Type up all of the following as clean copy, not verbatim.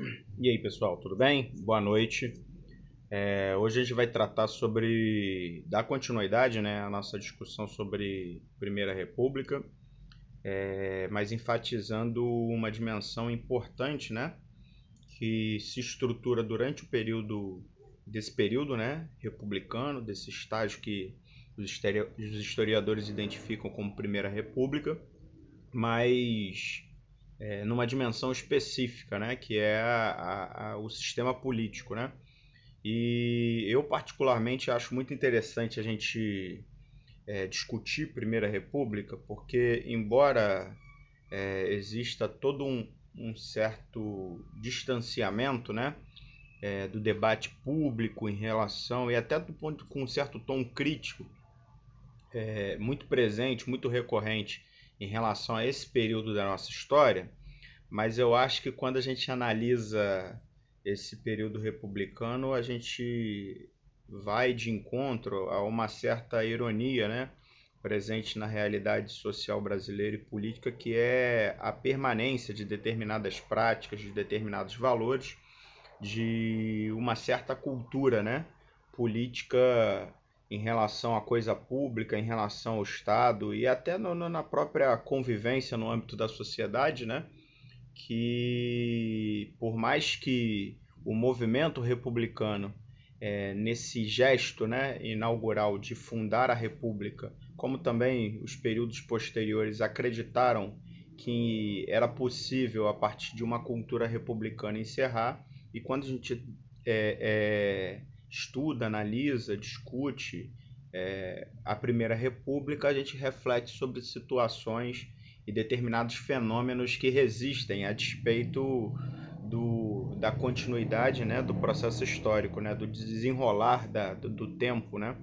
E aí, pessoal, tudo bem? Boa noite. Hoje a gente vai tratar dar continuidade, né, à nossa discussão sobre Primeira República, mas enfatizando uma dimensão importante, né, que se estrutura durante desse período, né, republicano, desse estágio que os historiadores identificam como Primeira República, mas numa dimensão específica, né, que é o sistema político, né? E eu particularmente acho muito interessante a gente discutir Primeira República, porque embora exista todo um certo distanciamento, né, do debate público em relação, e até do ponto com um certo tom crítico, muito presente, muito recorrente em relação a esse período da nossa história, mas eu acho que quando a gente analisa esse período republicano, a gente vai de encontro a uma certa ironia, né, presente na realidade social brasileira e política, que é a permanência de determinadas práticas, de determinados valores, de uma certa cultura, né, política em relação à coisa pública, em relação ao Estado e até na própria convivência no âmbito da sociedade, né, que por mais que o movimento republicano, nesse gesto, né, inaugural de fundar a República, como também os períodos posteriores acreditaram que era possível, a partir de uma cultura republicana, encerrar, e quando a gente estuda, analisa, discute a Primeira República, a gente reflete sobre situações e determinados fenômenos que resistem a despeito da continuidade, né, do processo histórico, né, do desenrolar do tempo, né?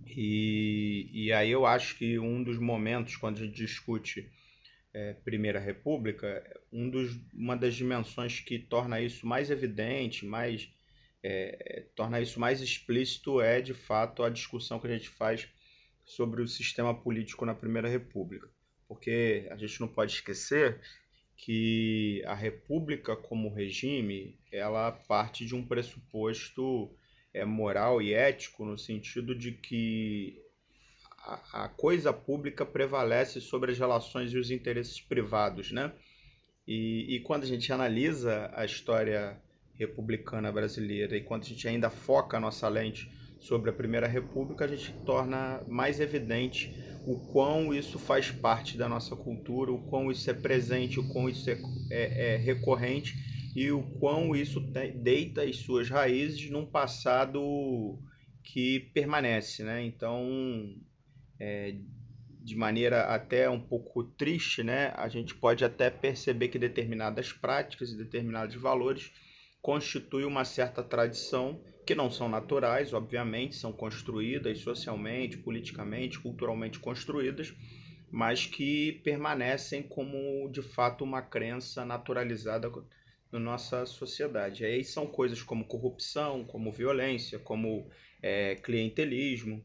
E aí eu acho que um dos momentos, quando a gente discute Primeira República, uma das dimensões que torna isso mais evidente, torna isso mais explícito é, de fato, a discussão que a gente faz sobre o sistema político na Primeira República. Porque a gente não pode esquecer que a República como regime, ela parte de um pressuposto moral e ético, no sentido de que a coisa pública prevalece sobre as relações e os interesses privados, né? E quando a gente analisa a história republicana brasileira e quando a gente ainda foca a nossa lente sobre a Primeira República, a gente torna mais evidente o quão isso faz parte da nossa cultura, o quão isso é presente, o quão isso é recorrente e o quão isso deita as suas raízes num passado que permanece, né? Então, de maneira até um pouco triste, né, a gente pode até perceber que determinadas práticas e determinados valores constituem uma certa tradição que não são naturais, obviamente, são construídas socialmente, politicamente, culturalmente construídas, mas que permanecem como de fato uma crença naturalizada na nossa sociedade. Aí são coisas como corrupção, como violência, como clientelismo,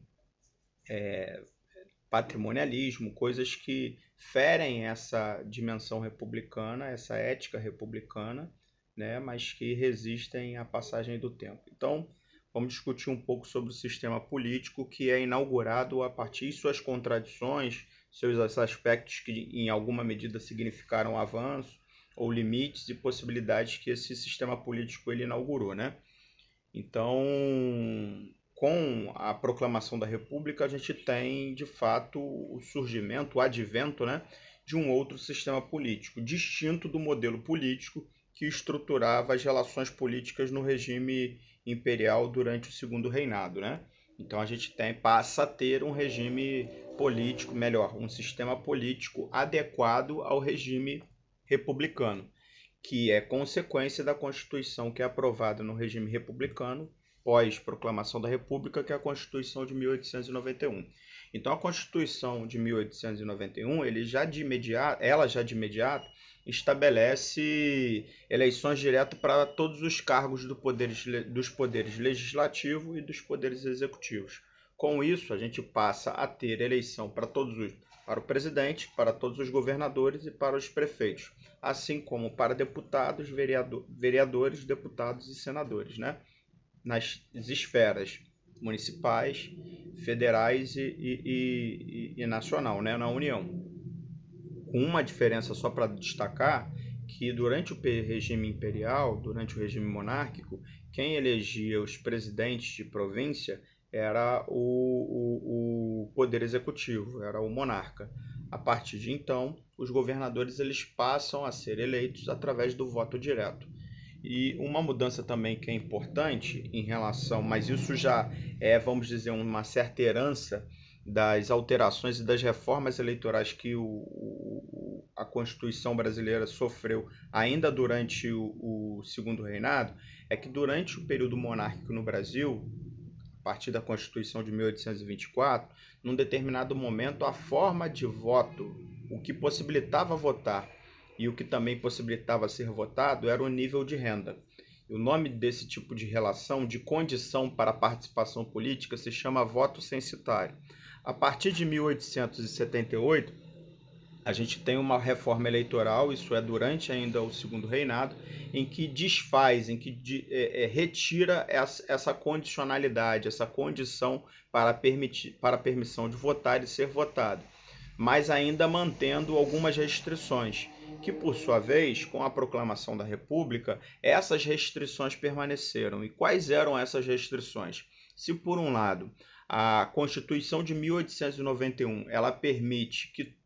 patrimonialismo, coisas que ferem essa dimensão republicana, essa ética republicana, né, mas que resistem à passagem do tempo. Então, vamos discutir um pouco sobre o sistema político que é inaugurado a partir de suas contradições, seus aspectos que em alguma medida significaram avanço ou limites e possibilidades que esse sistema político ele inaugurou, né? Então, com a proclamação da República, a gente tem, de fato, o surgimento, o advento, né, de um outro sistema político, distinto do modelo político que estruturava as relações políticas no regime imperial durante o Segundo Reinado, né? Então a gente passa a ter um regime político, melhor, um sistema político adequado ao regime republicano, que é consequência da Constituição que é aprovada no regime republicano pós-proclamação da República, que é a Constituição de 1891. Então, a Constituição de 1891, ela já de imediato estabelece eleições diretas para todos os cargos dos poderes legislativo e dos poderes executivos. Com isso, a gente passa a ter eleição para todos para o presidente, para todos os governadores e para os prefeitos, assim como para deputados, vereadores, deputados e senadores, né? Nas esferas municipais, federais e nacional, né? Na União. Com uma diferença só para destacar, que durante o regime imperial, durante o regime monárquico, quem elegia os presidentes de província era o poder executivo, era o monarca. A partir de então, os governadores eles passam a ser eleitos através do voto direto. E uma mudança também que é importante em relação, mas isso já é, vamos dizer, uma certa herança das alterações e das reformas eleitorais que a Constituição brasileira sofreu ainda durante o segundo reinado, é que durante o período monárquico no Brasil, a partir da Constituição de 1824, num determinado momento a forma de voto, o que possibilitava votar e o que também possibilitava ser votado era o nível de renda. O nome desse tipo de relação, de condição para a participação política, se chama voto censitário. A partir de 1878, a gente tem uma reforma eleitoral, isso é durante ainda o segundo reinado, em que desfaz, em que retira essa condicionalidade, essa condição para a permissão de votar e ser votado, mas ainda mantendo algumas restrições, que por sua vez, com a proclamação da República, essas restrições permaneceram. E quais eram essas restrições? Se por um lado a Constituição de 1891 ela permite que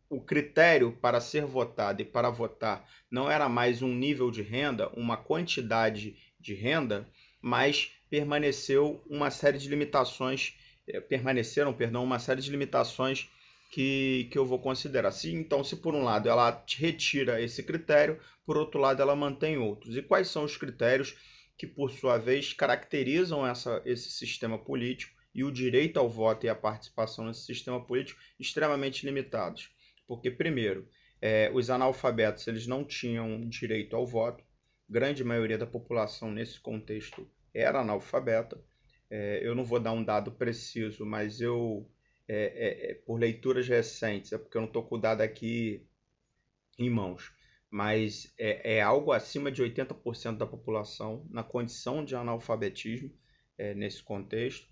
o critério para ser votado e para votar não era mais um nível de renda, uma quantidade de renda, mas permaneceu uma série de limitações, uma série de limitações que eu vou considerar. Então, se por um lado ela retira esse critério, por outro lado ela mantém outros. E quais são os critérios que, por sua vez, caracterizam esse sistema político e o direito ao voto e à participação nesse sistema político extremamente limitados? Porque, primeiro, os analfabetos eles não tinham direito ao voto, grande maioria da população nesse contexto era analfabeta. Eu não vou dar um dado preciso, mas por leituras recentes, é porque eu não estou com o dado aqui em mãos, mas é algo acima de 80% da população na condição de analfabetismo nesse contexto.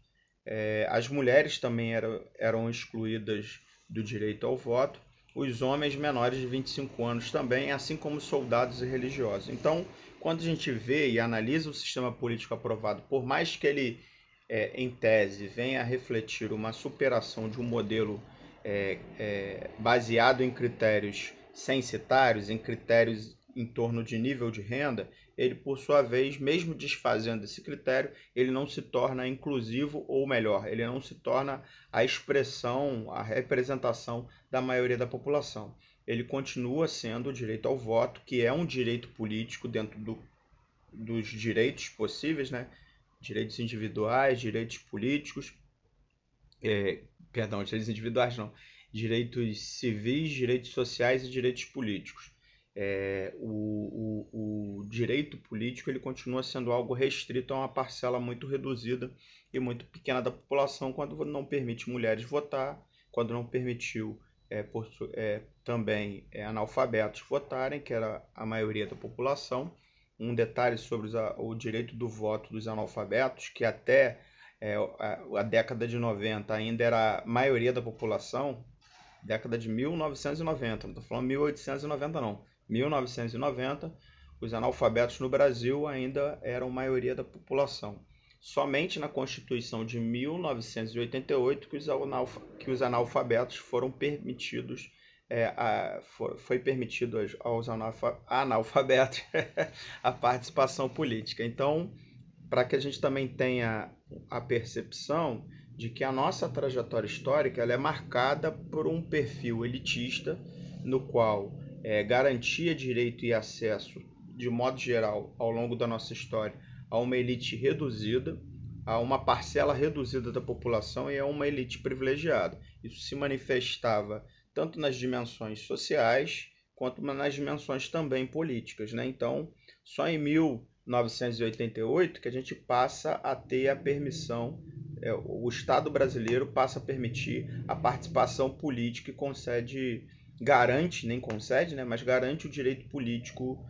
As mulheres também eram excluídas do direito ao voto, os homens menores de 25 anos também, assim como soldados e religiosos. Então, quando a gente vê e analisa o sistema político aprovado, por mais que ele, em tese, venha a refletir uma superação de um modelo baseado em critérios censitários, em critérios em torno de nível de renda, ele, por sua vez, mesmo desfazendo esse critério, ele não se torna inclusivo, ou melhor, ele não se torna a expressão, a representação da maioria da população. Ele continua sendo o direito ao voto, que é um direito político dentro dos direitos possíveis, né? Direitos individuais, direitos políticos, direitos individuais não, direitos civis, direitos sociais e direitos políticos. O direito político ele continua sendo algo restrito a uma parcela muito reduzida e muito pequena da população, quando não permite mulheres votar, quando não permitiu também analfabetos votarem, que era a maioria da população. Um detalhe sobre o direito do voto dos analfabetos, que até a década de 90 ainda era a maioria da população, década de 1990, não estou falando 1890 não, 1990, os analfabetos no Brasil ainda eram maioria da população. Somente na Constituição de 1988 que os analfabetos foram permitidos, foi permitido aos analfabetos a participação política. Então, para que a gente também tenha a percepção de que a nossa trajetória histórica ela é marcada por um perfil elitista, no qual garantia direito e acesso, de modo geral, ao longo da nossa história, a uma elite reduzida, a uma parcela reduzida da população e a uma elite privilegiada. Isso se manifestava tanto nas dimensões sociais, quanto nas dimensões também políticas, né? Então, só em 1988 que a gente passa a ter a permissão o Estado brasileiro passa a permitir a participação política e garante, nem concede, né, mas garante o direito político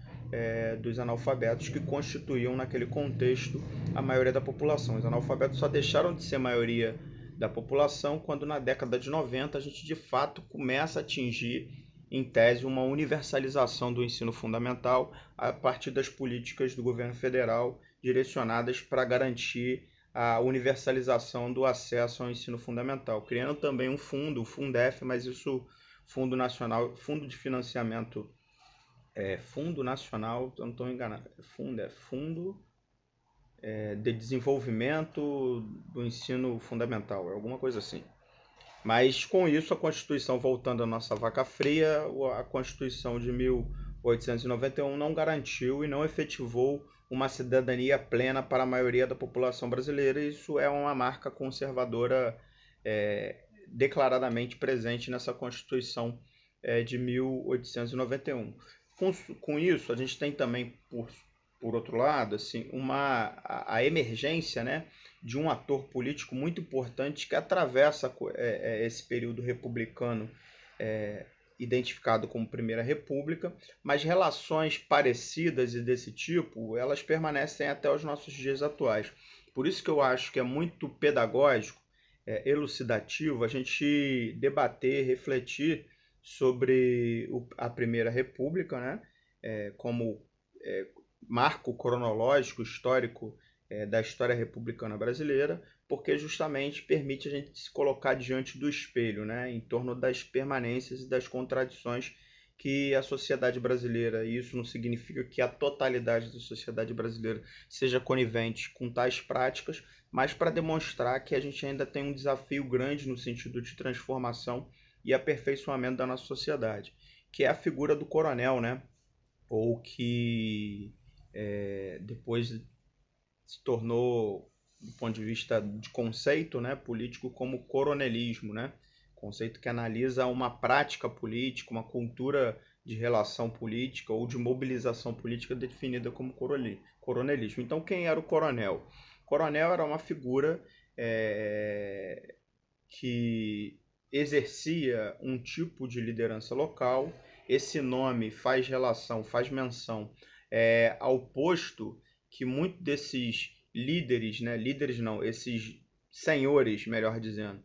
dos analfabetos que constituíam naquele contexto a maioria da população. Os analfabetos só deixaram de ser maioria da população quando na década de 90 a gente de fato começa a atingir, em tese, uma universalização do ensino fundamental a partir das políticas do governo federal direcionadas para garantir a universalização do acesso ao ensino fundamental, criando também um fundo, o Fundef, mas isso, Fundo Nacional, Fundo de Financiamento, Fundo Nacional, eu não estou enganado, Fundo de Desenvolvimento do Ensino Fundamental, alguma coisa assim. Mas com isso, a Constituição, voltando à nossa vaca fria, a Constituição de 1891 não garantiu e não efetivou uma cidadania plena para a maioria da população brasileira. Isso é uma marca conservadora declaradamente presente nessa Constituição de 1891. Com isso, a gente tem também, por outro lado, assim, a emergência, né, de um ator político muito importante que atravessa esse período republicano identificado como Primeira República, mas relações parecidas e desse tipo, elas permanecem até os nossos dias atuais. Por isso que eu acho que é muito pedagógico, elucidativo, a gente debater, refletir sobre a Primeira República, né, como marco cronológico, histórico da história republicana brasileira, porque justamente permite a gente se colocar diante do espelho, né, em torno das permanências e das contradições que a sociedade brasileira, e isso não significa que a totalidade da sociedade brasileira seja conivente com tais práticas, mas para demonstrar que a gente ainda tem um desafio grande no sentido de transformação e aperfeiçoamento da nossa sociedade, que é a figura do coronel, né, ou que depois se tornou, do ponto de vista de conceito, né, político, como coronelismo, né? Conceito que analisa uma prática política, uma cultura de relação política ou de mobilização política definida como coronelismo. Então, quem era o coronel? O coronel era uma figura que exercia um tipo de liderança local. Esse nome faz relação, faz menção ao posto que muitos desses líderes, né, esses senhores, melhor dizendo,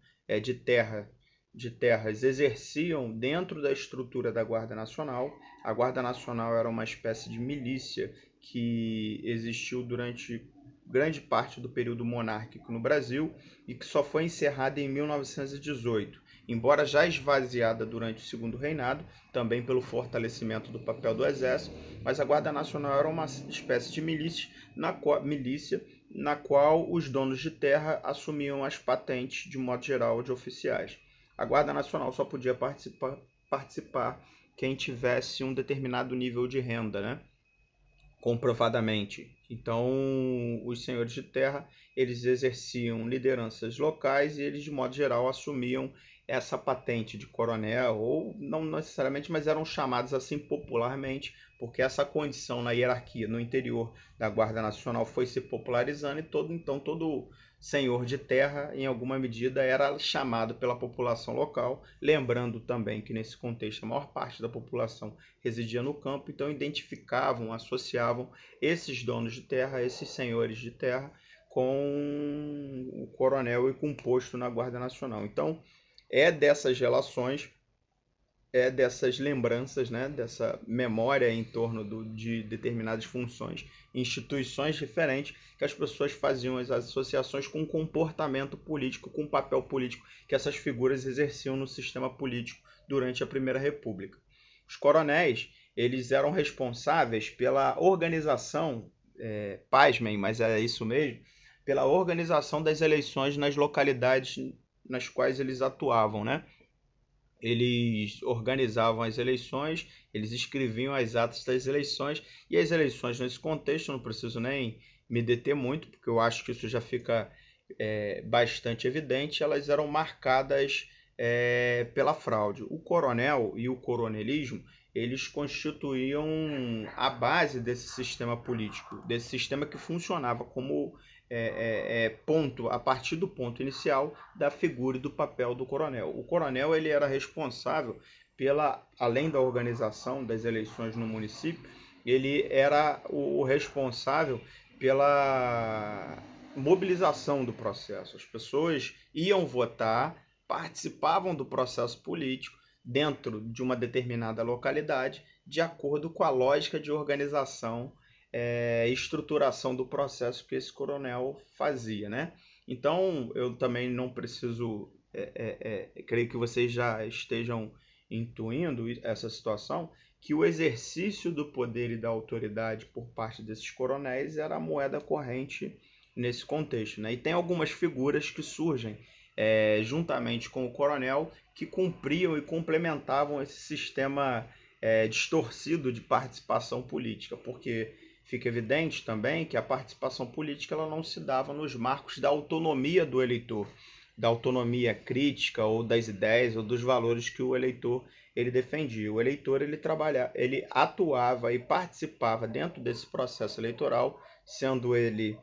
de terras exerciam dentro da estrutura da Guarda Nacional. A Guarda Nacional era uma espécie de milícia que existiu durante grande parte do período monárquico no Brasil e que só foi encerrada em 1918, embora já esvaziada durante o Segundo Reinado, também pelo fortalecimento do papel do Exército, mas a Guarda Nacional era uma espécie de milícia na qual os donos de terra assumiam as patentes, de modo geral, de oficiais. A Guarda Nacional só podia participar quem tivesse um determinado nível de renda, né? Comprovadamente. Então, os senhores de terra, eles exerciam lideranças locais e eles, de modo geral, assumiam essa patente de coronel, ou não necessariamente, mas eram chamados assim popularmente, porque essa condição na hierarquia no interior da Guarda Nacional foi se popularizando e todo senhor de terra, em alguma medida, era chamado pela população local, lembrando também que nesse contexto a maior parte da população residia no campo, então identificavam, associavam esses donos de terra, esses senhores de terra, com o coronel e com o posto na Guarda Nacional. Então, dessas relações, dessas lembranças, né, dessa memória em torno de determinadas funções, instituições diferentes, que as pessoas faziam as associações com o comportamento político, com o papel político que essas figuras exerciam no sistema político durante a Primeira República. Os coronéis, eles eram responsáveis pela organização, pasmem, mas é isso mesmo, pela organização das eleições nas localidades nas quais eles atuavam, né? Eles organizavam as eleições, eles escreviam as atas das eleições, e as eleições nesse contexto, eu não preciso nem me deter muito, porque eu acho que isso já fica bastante evidente, elas eram marcadas pela fraude. O coronel e o coronelismo, eles constituíam a base desse sistema político, desse sistema que funcionava como ponto, a partir do ponto inicial da figura e do papel do coronel. O coronel ele era responsável pela, além da organização das eleições no município, ele era o responsável pela mobilização do processo. As pessoas iam votar, participavam do processo político dentro de uma determinada localidade, de acordo com a lógica de organização e estruturação do processo que esse coronel fazia, né? Então, eu também não preciso, creio que vocês já estejam intuindo essa situação, que o exercício do poder e da autoridade por parte desses coronéis era a moeda corrente nesse contexto, né? E tem algumas figuras que surgem juntamente com o coronel que cumpriam e complementavam esse sistema distorcido de participação política, porque fica evidente também que a participação política ela não se dava nos marcos da autonomia do eleitor, da autonomia crítica ou das ideias ou dos valores que o eleitor ele defendia. O eleitor ele atuava e participava dentro desse processo eleitoral, sendo ele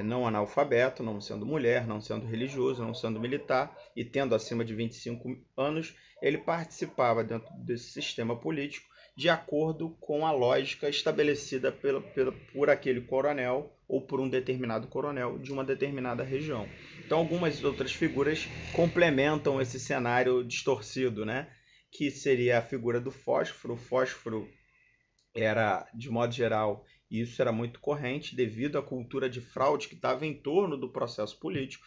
não analfabeto, não sendo mulher, não sendo religioso, não sendo militar e tendo acima de 25 anos, ele participava dentro desse sistema político de acordo com a lógica estabelecida por aquele coronel ou por um determinado coronel de uma determinada região. Então, algumas outras figuras complementam esse cenário distorcido, né? Que seria a figura do fósforo. O fósforo era, de modo geral, e isso era muito corrente devido à cultura de fraude que estava em torno do processo político,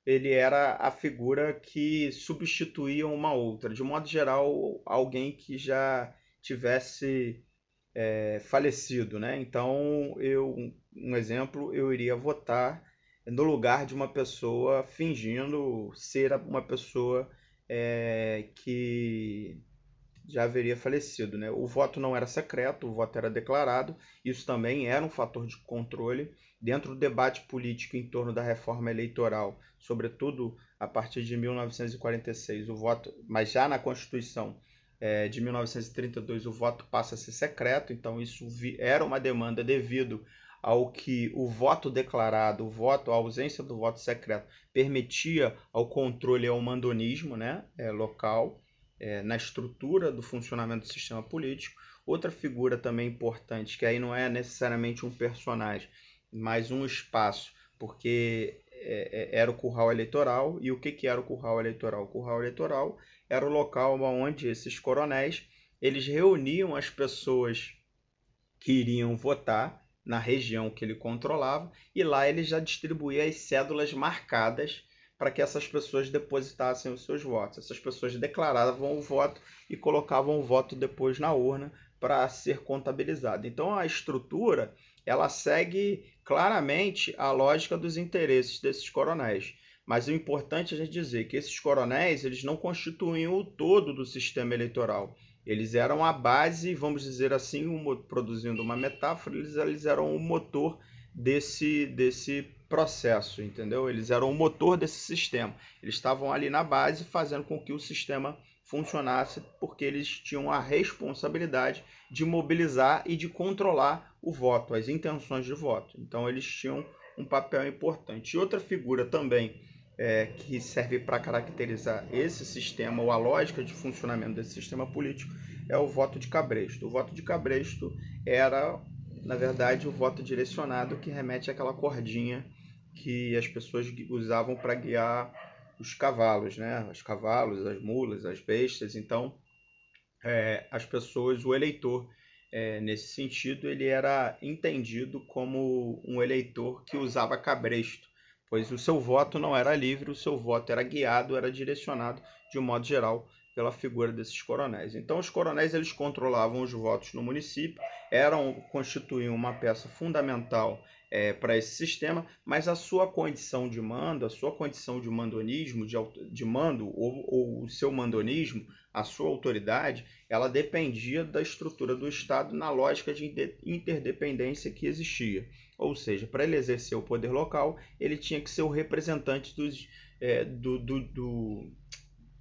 ele era a figura que substituía uma outra. De modo geral, alguém que já tivesse falecido, né? Então, um exemplo, eu iria votar no lugar de uma pessoa fingindo ser uma pessoa que já haveria falecido, né? O voto não era secreto, o voto era declarado. Isso também era um fator de controle dentro do debate político em torno da reforma eleitoral, sobretudo a partir de 1946, o voto, mas já na Constituição de 1932 o voto passa a ser secreto, então isso era uma demanda devido ao que o voto declarado, a ausência do voto secreto permitia ao controle e ao mandonismo, né, local, na estrutura do funcionamento do sistema político. Outra figura também importante, que aí não é necessariamente um personagem, mas um espaço, porque era o curral eleitoral. E o que era o curral eleitoral? O curral eleitoral era o local onde esses coronéis eles reuniam as pessoas que iriam votar na região que ele controlava, e lá ele já distribuía as cédulas marcadas para que essas pessoas depositassem os seus votos. Essas pessoas declaravam o voto e colocavam o voto depois na urna para ser contabilizado. Então a estrutura ela segue claramente a lógica dos interesses desses coronéis. Mas o importante é a gente dizer que esses coronéis eles não constituíam o todo do sistema eleitoral. Eles eram a base, vamos dizer assim, produzindo uma metáfora, eles eram o motor desse processo, entendeu? Eles eram o motor desse sistema. Eles estavam ali na base fazendo com que o sistema funcionasse, porque eles tinham a responsabilidade de mobilizar e de controlar o voto, as intenções de voto. Então eles tinham um papel importante. E outra figura também que serve para caracterizar esse sistema ou a lógica de funcionamento desse sistema político é o voto de cabresto. O voto de cabresto era, na verdade, o voto direcionado, que remete àquela cordinha que as pessoas usavam para guiar os cavalos, né? Os cavalos, as mulas, as bestas. Então, as pessoas, o eleitor, nesse sentido, ele era entendido como um eleitor que usava cabresto, pois o seu voto não era livre, o seu voto era guiado, era direcionado, de um modo geral, pela figura desses coronéis. Então, os coronéis eles controlavam os votos no município, constituíam uma peça fundamental para esse sistema, mas a sua condição de mando, a sua condição de mandonismo, de mando, ou o seu mandonismo, a sua autoridade, ela dependia da estrutura do Estado na lógica de interdependência que existia. Ou seja, para ele exercer o poder local, ele tinha que ser o representante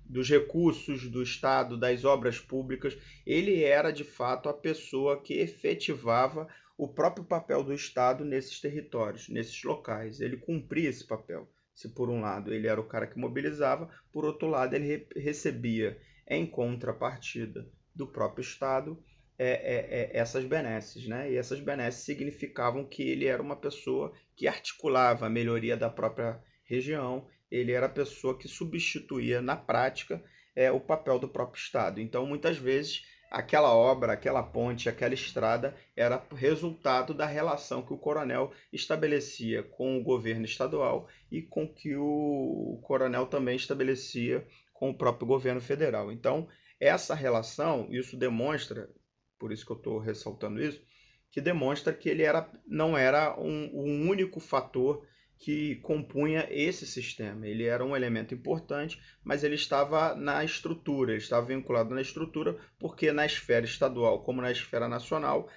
dos recursos do Estado, das obras públicas. Ele era, de fato, a pessoa que efetivava o próprio papel do Estado nesses territórios, nesses locais. Ele cumpria esse papel. Se por um lado ele era o cara que mobilizava, por outro lado ele recebia em contrapartida do próprio Estado essas benesses, né? E essas benesses significavam que ele era uma pessoa que articulava a melhoria da própria região, ele era a pessoa que substituía na prática o papel do próprio Estado. Então, muitas vezes, aquela obra, aquela ponte, aquela estrada era resultado da relação que o coronel estabelecia com o governo estadual e com que o coronel também estabelecia com o próprio governo federal. Então, essa relação, isso demonstra, por isso que eu estou ressaltando isso, que demonstra que ele não era um único fator que compunha esse sistema. Ele era um elemento importante, mas ele estava na estrutura, ele estava vinculado na estrutura, porque na esfera estadual como na esfera nacional,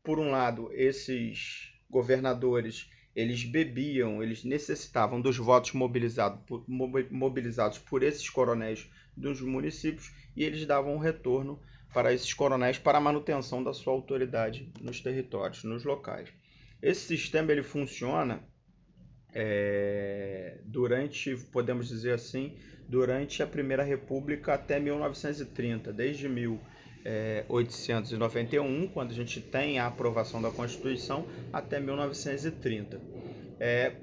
por um lado, esses governadores eles bebiam, eles necessitavam dos votos mobilizados por esses coronéis dos municípios e eles davam um retorno para esses coronéis para a manutenção da sua autoridade nos territórios, nos locais. Esse sistema ele funciona durante, podemos dizer assim, durante a Primeira República até 1930, desde 1891, quando a gente tem a aprovação da Constituição, até 1930.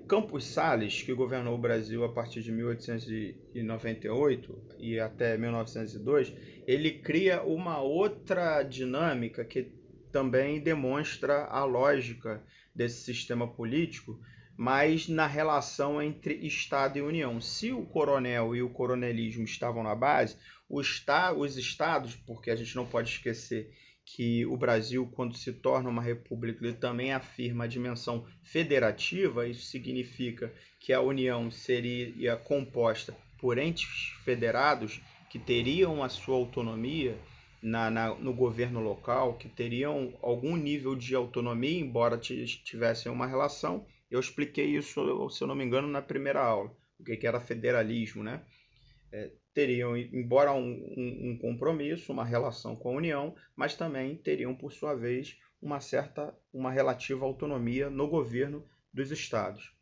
Campos Salles, que governou o Brasil a partir de 1898 e até 1902, ele cria uma outra dinâmica que também demonstra a lógica desse sistema político, mas na relação entre Estado e União. Se o coronel e o coronelismo estavam na base, os estados, porque a gente não pode esquecer que o Brasil, quando se torna uma república, ele também afirma a dimensão federativa. Isso significa que a União seria composta por entes federados que teriam a sua autonomia no governo local, que teriam algum nível de autonomia, embora tivessem uma relação. Eu expliquei isso, se eu não me engano, na primeira aula, o que era federalismo, né? Teriam, embora um compromisso, uma relação com a União, mas também teriam, por sua vez, uma relativa autonomia no governo dos estados.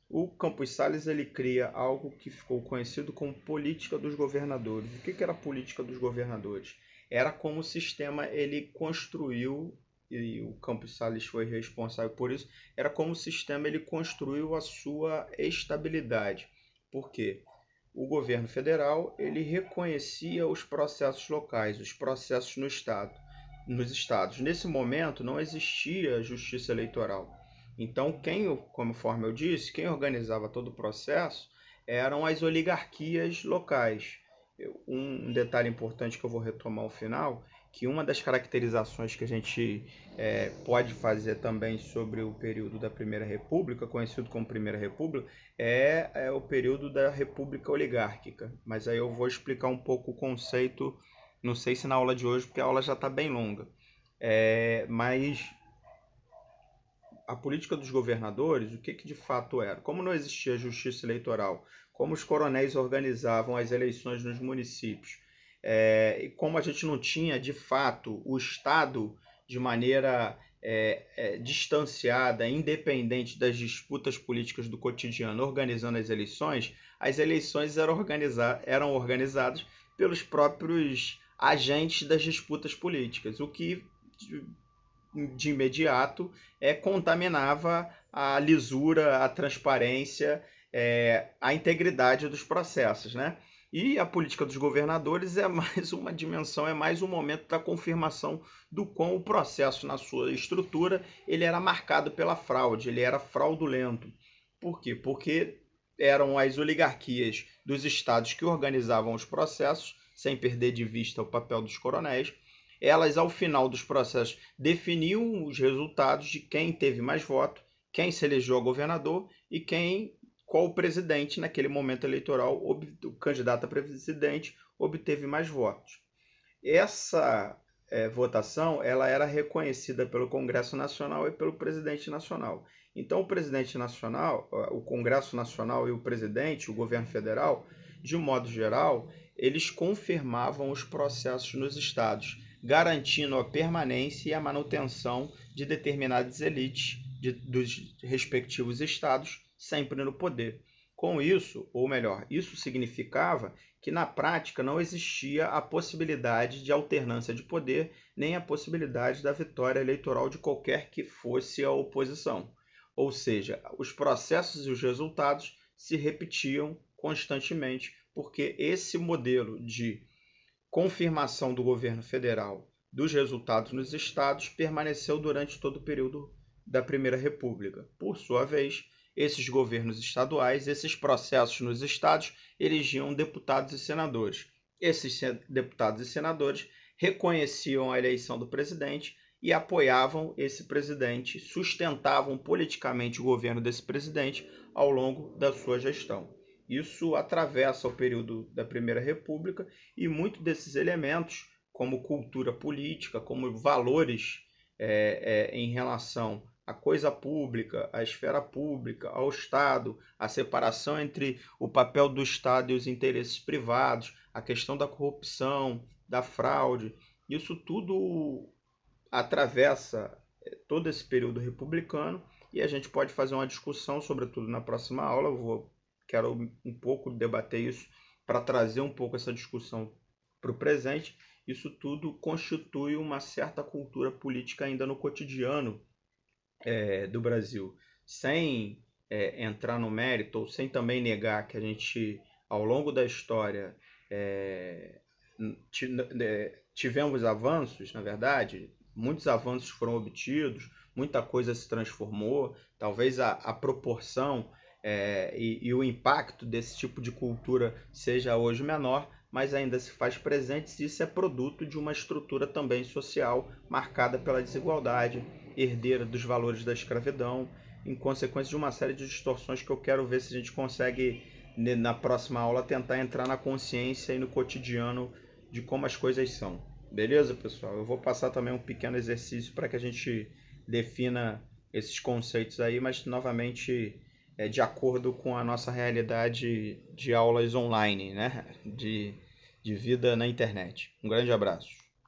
O Campos Salles ele cria algo que ficou conhecido como política dos governadores. O que era a política dos governadores? Era como o sistema ele construiu, e o Campos Salles foi responsável por isso, era como o sistema ele construiu a sua estabilidade. Por quê? O governo federal ele reconhecia os processos locais, os processos nos estados. Nesse momento não existia justiça eleitoral. Então, conforme eu disse, quem organizava todo o processo eram as oligarquias locais. Um detalhe importante que eu vou retomar ao final, que uma das caracterizações que a gente pode fazer também sobre o período da Primeira República, conhecido como Primeira República, é o período da República Oligárquica. Mas aí eu vou explicar um pouco o conceito, não sei se na aula de hoje, porque a aula já está bem longa. Mas a política dos governadores, o que de fato era? Como não existia justiça eleitoral, como os coronéis organizavam as eleições nos municípios, e como a gente não tinha, de fato, o Estado de maneira distanciada, independente das disputas políticas do cotidiano, organizando as eleições eram organizadas pelos próprios agentes das disputas políticas, o que de imediato contaminava a lisura, a transparência, a integridade dos processos, né? E a política dos governadores é mais uma dimensão, é mais um momento da confirmação do quão o processo na sua estrutura ele era marcado pela fraude, ele era fraudulento. Por quê? Porque eram as oligarquias dos estados que organizavam os processos, sem perder de vista o papel dos coronéis. Elas, ao final dos processos, definiam os resultados de quem teve mais voto, quem se elegeu a governador e qual o presidente naquele momento eleitoral, o candidato a presidente, obteve mais votos. Essa votação ela era reconhecida pelo Congresso Nacional e pelo presidente nacional. Então, o presidente nacional, o Congresso Nacional e o presidente, o governo federal, de um modo geral, eles confirmavam os processos nos estados, garantindo a permanência e a manutenção de determinadas elites dos respectivos estados, sempre no poder. Com isso, ou melhor, isso significava que na prática não existia a possibilidade de alternância de poder, nem a possibilidade da vitória eleitoral de qualquer que fosse a oposição. Ou seja, os processos e os resultados se repetiam constantemente, porque esse modelo de confirmação do governo federal dos resultados nos estados permaneceu durante todo o período da Primeira República. Por sua vez, esses governos estaduais, esses processos nos estados, elegiam deputados e senadores. Esses deputados e senadores reconheciam a eleição do presidente e apoiavam esse presidente, sustentavam politicamente o governo desse presidente ao longo da sua gestão. Isso atravessa o período da Primeira República e muitos desses elementos, como cultura política, como valores em relação à coisa pública, à esfera pública, ao Estado, a separação entre o papel do Estado e os interesses privados, a questão da corrupção, da fraude, isso tudo atravessa todo esse período republicano e a gente pode fazer uma discussão, sobretudo na próxima aula. Quero um pouco debater isso para trazer um pouco essa discussão para o presente. Isso tudo constitui uma certa cultura política ainda no cotidiano do Brasil, sem entrar no mérito ou sem também negar que a gente, ao longo da história, tivemos avanços, na verdade, muitos avanços foram obtidos, muita coisa se transformou, talvez a proporção e o impacto desse tipo de cultura seja hoje menor, mas ainda se faz presente se isso é produto de uma estrutura também social marcada pela desigualdade, herdeira dos valores da escravidão, em consequência de uma série de distorções que eu quero ver se a gente consegue, na próxima aula, tentar entrar na consciência e no cotidiano de como as coisas são. Beleza, pessoal? Eu vou passar também um pequeno exercício para que a gente defina esses conceitos aí, mas novamente de acordo com a nossa realidade de aulas online, né? De vida na internet. Um grande abraço.